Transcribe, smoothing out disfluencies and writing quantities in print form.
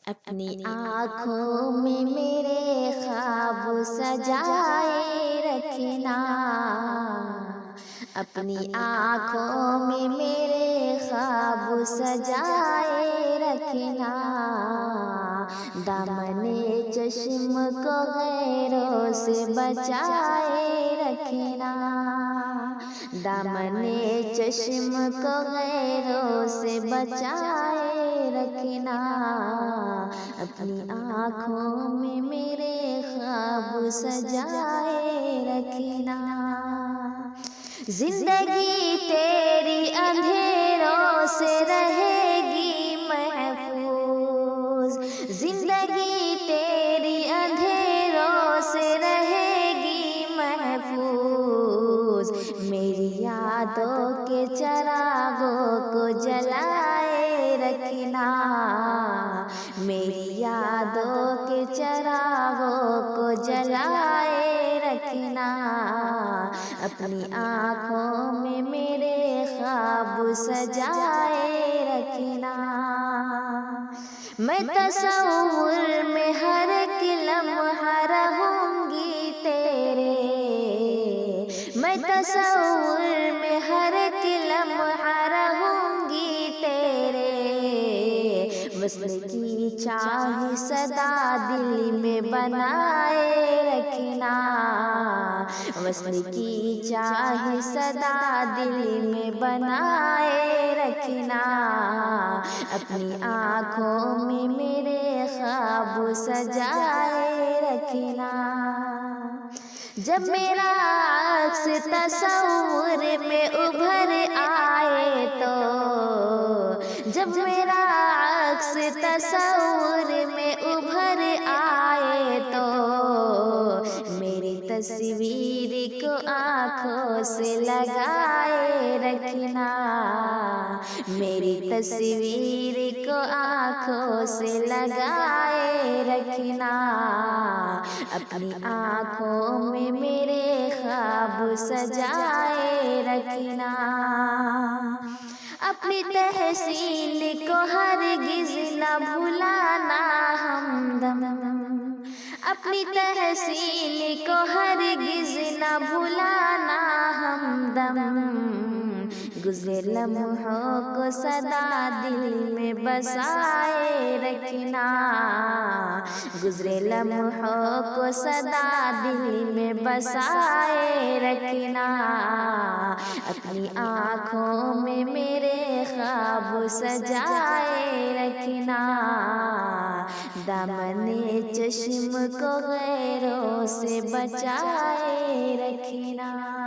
اپنی آنکھوں میں میرے خواب سجائے رکھنا، اپنی آنکھوں میں میرے خواب سجائے رکھنا، دامن چشم کو غیروں سے بچائے رکھنا، دامن چشم کو غیروں سے بچائے رکھنا، اپنی آنکھوں میں میرے خواب سجائے رکھنا۔ زندگی تیری اندھیروں سے رہے گی محفوظ، زندگی تیری اندھیروں سے رہے گی محفوظ، میری یادوں کے چراغوں کو جلائے رکھنا، میری یادوں کے چراغوں کو جلائے رکھنا، اپنی آنکھوں میں میرے خواب سجائے رکھنا۔ میں تصور میں ہر ایک لمحہ رہوں گی تیرے، میں تصور میں ہر ایک لمحہ رہوں گی تیرے، وصل کی چاہ صدا دل میں بنائے رکھنا، وصل کی چاہ صدا دل میں بنائے رکھنا، اپنی آنکھوں میں میرے خواب سجائے رکھنا۔ جب میرا عکس تصور میں ابھر آئے تو، جب میرا عکس تصور میں ابھر آئے تو، میری تصویر کو آنکھوں سے لگائے رکھنا، میری تصویر کو آنکھوں سے لگائے رکھنا، اپنی آنکھوں میں میرے خواب سجائے رکھنا، اپنی تحسین کو ہرگز نہ بھلانا ہمدم، اپنی تحسین کو ہرگز نہ بھلانا ہمدم، گزرے لمحوں کو سدا دل میں بسائے رکھنا، گزرے لمحوں کو سدا دل میں بسائے رکھنا، اپنی آنکھوں میں میرے خواب سجائے رکھنا، دامن چشم کو غیروں سے بچائے رکھنا۔